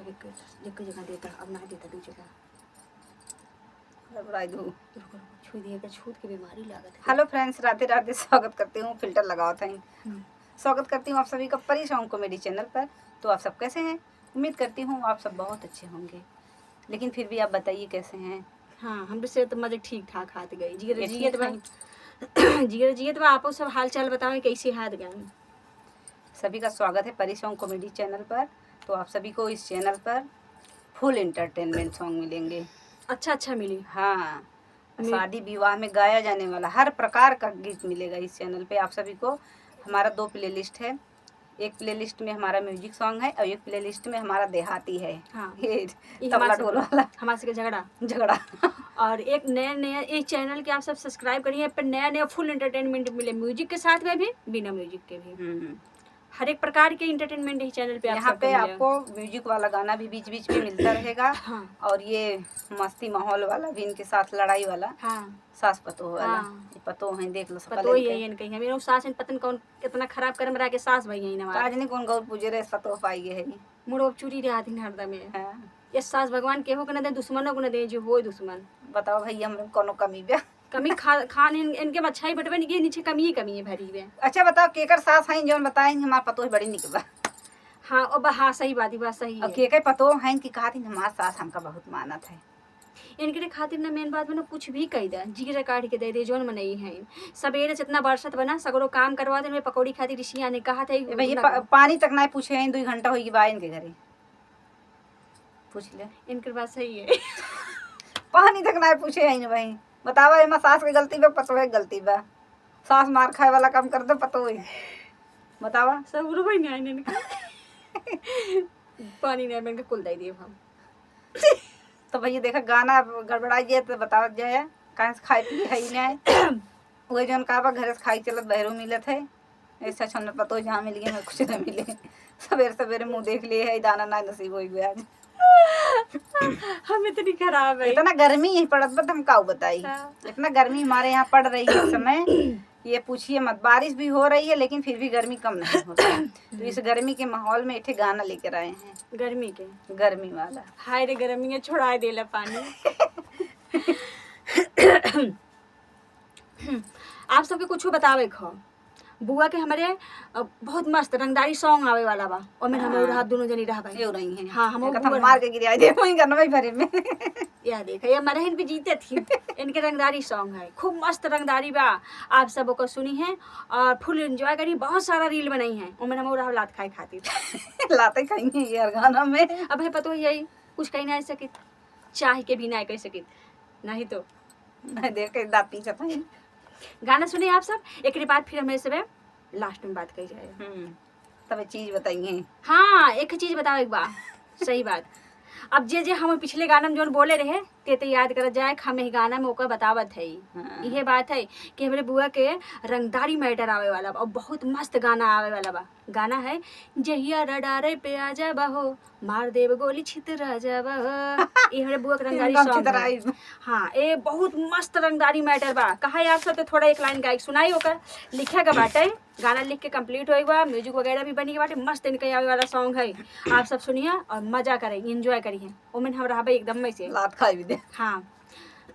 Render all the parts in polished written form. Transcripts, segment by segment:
एक जगह देता, अब ना देता दू जगह छू दिए का छूत की बीमारी लागत है। Hello friends, Radhe Radhe. स्वागत करती हूँ, फिल्टर लगाओ था स्वागत करती हूँ आप सभी का परी सॉन्ग कॉमेडी चैनल पर। तो आप सब कैसे हैं? उम्मीद करती हूँ आप सब बहुत अच्छे होंगे, लेकिन फिर भी आप बताइए कैसे हैं? हाँ, हम से तो मजे ठीक ठाक हाथ गई जिगर ये जियत ठीक बा जिगर जियत बा। आपो सब हाल चाल बताओ कैसे हाथ गए? सभी का स्वागत है परी सॉन्ग कॉमेडी चैनल पर। तो आप सभी को इस चैनल पर फुल एंटरटेनमेंट सॉन्ग मिलेंगे। अच्छा मिली। हाँ, शादी विवाह में गाया जाने वाला हर प्रकार का गीत मिलेगा इस चैनल पे आप सभी को। हमारा 2 प्लेलिस्ट है, एक प्लेलिस्ट में हमारा म्यूजिक सॉन्ग है और एक प्लेलिस्ट में हमारा देहाती है। हाँ, ये तबला ढोल वाला हमारे से झगड़ा और एक नया इस चैनल के आप सब सब्सक्राइब करिए, पर नया फुल एंटरटेनमेंट मिले, म्यूजिक के साथ में भी बिना म्यूजिक के भी हर एक प्रकार के एंटरटेनमेंट इस चैनल पे यहाँ पे आपको म्यूजिक वाला गाना भी बीच बीच में मिलता रहेगा। हाँ। और ये मस्ती माहौल वाला भी, इनके साथ लड़ाई वाला। हाँ। सास पतोह वाला। हाँ। ये पतोह है, देख लो पतो ही है इनके। हमें सास पतन कौन कितना खराब कर्म रहा के सास भई है ना आज नहीं कौन गौर पूजे रे पतोह पाई है मुड़ो चूरी रे आदि हरदम में। हाँ। ये सास भगवान केहो के न दे, दुश्मनों को न दे जो होय दुश्मन। बताओ भाई, हम कोनो कमी बे कमी खान इनके अच्छाई बटवे के नीचे कमी है भरी बे। अच्छा बताओ, केकर सास हैं जोन बताएंगे हमार पतोह बड़ी निक बा। हाँ अब हाँ, सही बात सही है। केकर पतोह हैं कि कहा थी हमार सास हमका बहुत मानत है। इनके खातिर ना मेन बात में ना कुछ भी कही दे, जीरा काट के दे जोन मनई है। सवेरे से इतना बरसत बना सगरो काम करवा दे, पकौड़ी खाती ऋषिया ने कहा था भैया पानी तक ना पूछे हैं, 2 घंटा होगी बा इनके घरे पूछ ले। इनके बात सही है पानी तक ना पूछे हैं भाई। बतावा एमा सास के गलती बा पतोह के गलती बा? सास मार खाए वाला काम कर दो पतोह बतावा सब रुपये नहीं आए इनके पानी नहीं मैंने कुल दे दिए हम तो भैया देखा गाना गड़बड़ा जाए तो बताओ जाए कहाँ से खाए पिए है नहीं वही जौन कहा घर से खाई चलत बहरों मिलत है। ऐसा छन पतो जहाँ मिल गया कुछ न मिले। सवेरे सवेरे मुँह देख लिए है, दाना ना नसीब हो गया आज हम इतनी खराब है। इतना गर्मी ही पड़त बत हम काऊ बताई। इतना गर्मी हमारे यहाँ पड़ रही है इस समय, ये पूछिए मत। बारिश भी हो रही है लेकिन फिर भी गर्मी कम नहीं हो रही। तो इस गर्मी के माहौल में एक गाना लेकर आए हैं, गर्मी वाला। हाय रे गर्मी है छोड़ा देला पानी आप सबके कुछ बतावे खो। बुआ के हमारे बहुत मस्त रंगदारी सॉन्ग आवे वाला बा, और में हम रहा दोनों जनी रह भाई हो रही हैं। हाँ, हम मार के गिरा दे वही गाना भाई भरे में या देखा ये मरहन पे जीते थी इनके रंगदारी सॉन्ग है, खूब मस्त रंगदारी बा। आप सब को सुनी है और फुल एंजॉय करी। बहुत सारा रील बनाई है और मैंने हम लात खाए खाती लाते खाएंगे यार गाना में। अब है पता यही कुछ कहीं ना सके, चाह के भी ना कह सके, नहीं तो नहीं देख दाँत पीछे गाना सुने आप सब। एक बाद फिर हमें सब लास्ट में बात कही जाए। तब चीज बताइए। हाँ, एक चीज बताओ एक बार सही बात। अब जे हम पिछले गाना में जो बोले रहे ते याद कर जाए, हमें गाना में ओकर बतावत है। हाँ। यह बात है कि हमारे बुआ के रंगदारी मैटर आवे वाला बा और बहुत मस्त गाना आवे वाला बा। गाना है जहिया रडारे पे आ जा बहो, मार देव गोली छितरा जा बहो। ये हमारे बुआ के रंगदारी सॉन्ग है। हाँ, ये बहुत मस्त रंगदारी मैटर बा। कहा यार सब तो थोड़ा एक लाइन गायक सुनाई होकर लिखे का बाटे। गाना लिख के कंप्लीट होएगा, म्यूजिक वगैरह भी बनी के बाटे। मस्त इनके आवे वाला सॉन्ग है, आप सब सुनिए और मजा करें, एंजॉय करिए। ओमेन हम रहा एकदम में से लात खाई भी दे। हाँ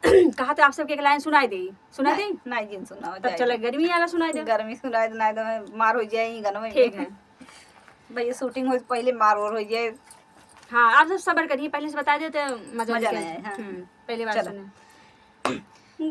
कहा तो आप सबके एक लाइन सुनाई दे नहीं जिन सुनाओ तब चले गर्मी वाला सुनाई दे। गर्मी सुनाई दे नहीं तो मार हो जाए गाना में। ठीक है भैया शूटिंग हो पहले मार और हो जाए। हाँ, आप सब सब्र करिए, पहले से बता दे तो मजा नहीं आए। हाँ। पहले बात सुने।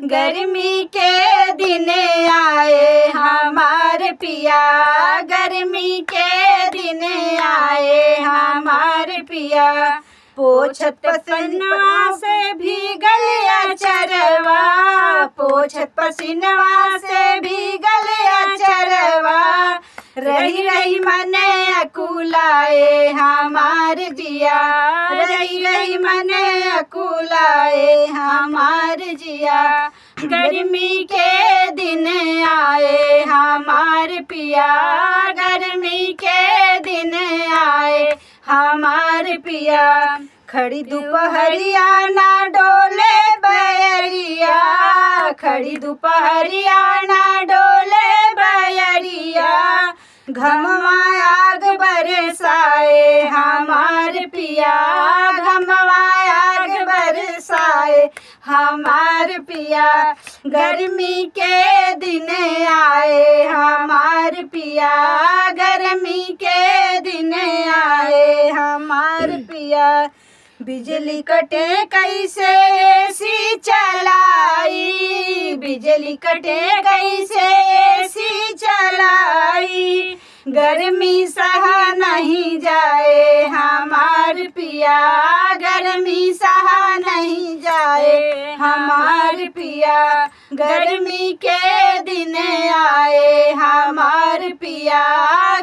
गर्मी के दिन आए हमारे पिया, गर्मी के दिन आए हमारे पिया, पोछत पसीनवा से भीगल अचरवा, पोछत पसीनवा से भीगल अचरवा, रही रही मन अकुलाए हमार जिया, रही रही मन अकुलाए हमार जिया, गर्मी के दिन आए हमार पिया, गर्मी के दिन आए हमार पिया, खड़ी दोपहरिया ना डोले बैरिया, खड़ी दोपहरिया ना डोले बैरिया, घमवा आग बरसाए हमार पिया, घमवा आग बरसाए हमार पिया, गर्मी के दिन आए हमार पिया, गर्मी के दिन आए हमार पिया, बिजली कटे कैसे एसी चलाई, बिजली कटे कैसे एसी चलाई, गर्मी सहा नहीं जाए हमार पिया, गर्मी सहा नहीं जाए हमार पिया, गर्मी के दिन आए हमार पिया,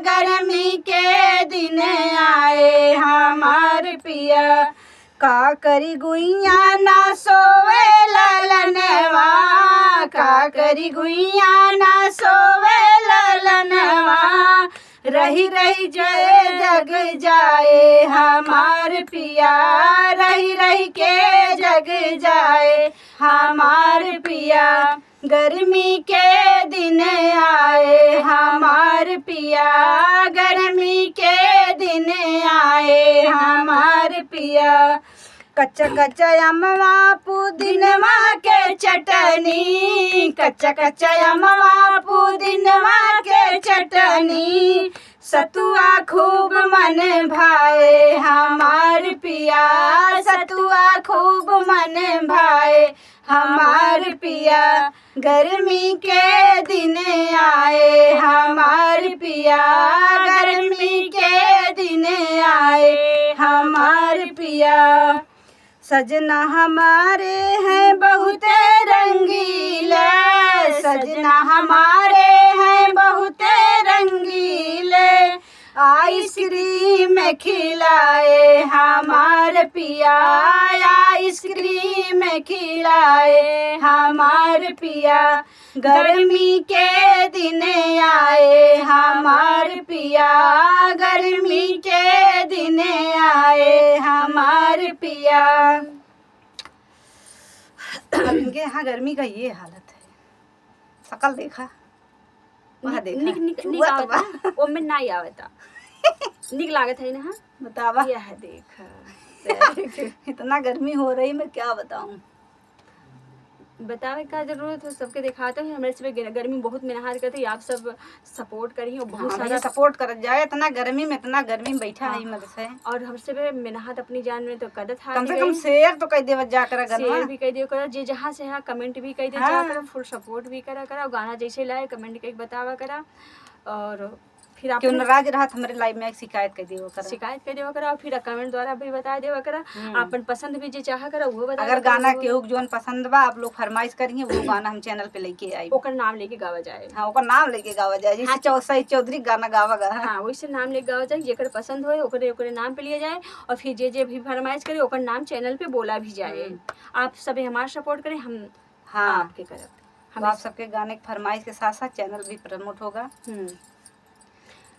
गर्मी के दिन आए हमार पिया, का करी गुइया ना सोवे ललनवा, का करी गुइया ना सोवे ललनवा, रही रही जय जग जाए हमार पिया, रही रही के जग जाए हमार पिया, गर्मी के दिन आए हमार पिया, गर्मी के दिन आए हमार पिया, कच्चा कच्चा अमवा पुदीनवा के चटनी, कच्चा कच्चा अमवा पुदीनवा के चटनी, सतुआ खूब मन भाए हमार पिया, सतुआ खूब मन भाए हमार पिया, गर्मी के दिन आए हमार पिया, गर्मी के दिन आए हमार पिया, सजना हमारे हैं बहुत रंगीले, सजना हमारे हैं बहुत रंगीले, आइसक्रीम खिलाए हमार पिया, आइसक्रीम खिलाए हमार पिया, गर्मी के दिन आए हमार पिया, गर्मी के दिन आए हमार पिया। अब इनके यहाँ गर्मी का ये हालत है, शकल देखा वहाँ देखा निक निक निक चूहा तो बा। आवता ओ में नहीं आवता निक लागत है ना। बतावा यह देखा इतना गर्मी हो रही मैं क्या बताऊं। बतावे का जरूरत है, सबके दिखाते हैं हमारे से गर्मी बहुत मेहनत करते हैं, आप सब सपोर्ट करिए और बहुत हाँ, सारा सपोर्ट कर जाए, इतना गर्मी में बैठा हाँ, है मदद से, और हमसे भी मेहनत अपनी जान में तो कदर था कम से कम शेयर तो कह देव जा कर शेयर भी कह दियो करो, जे जहाँ से है कमेंट भी कह दे हाँ। जा करो, फुल सपोर्ट भी करा करा, गाना जैसे लाए कमेंट कह बतावा करा, और फिर आप क्यों नाराज रहा हमारे लाइव में शिकायत कर दियो कर, शिकायत कर देवा करा, फिर कमेंट द्वारा भी बता देवा करा, अपन पसंद भी जे चाह करा वो बता अगर गाना केहू जोन पसंद बा आप लोग फरमाइश करिए वो गाना हम चैनल पे लेके आई, ओकर नाम लेके गावा जाए। हाँ ओकर नाम लेके गावा जाए, जैसे चौसई चौधरी गाना गावा गा। हाँ वैसे नाम लेके गावा जाए, जेकर पसंद होए ओकरे ओकरे नाम पे लिया जाए, और फिर जे जे भी फरमाइश करे ओकर नाम चैनल पे बोला भी जाए। आप सभी हमारा सपोर्ट करें, हम हाँ आपके करब, हम आप सबके गाने की फरमाइश के साथ साथ चैनल भी प्रमोट होगा।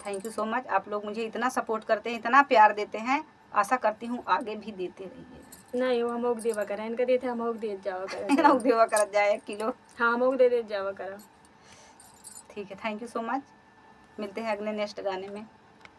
थैंक यू सो मच, आप लोग मुझे इतना सपोर्ट करते हैं, इतना प्यार देते हैं, आशा करती हूँ आगे भी देते रहिए। नहीं वो हम देवा करा, इनका देते हम दे जावा करा देवा कर जाए 1 किलो। हाँ हम दे जावा करा। ठीक है, थैंक यू सो मच, मिलते हैं अगले नेक्स्ट गाने में।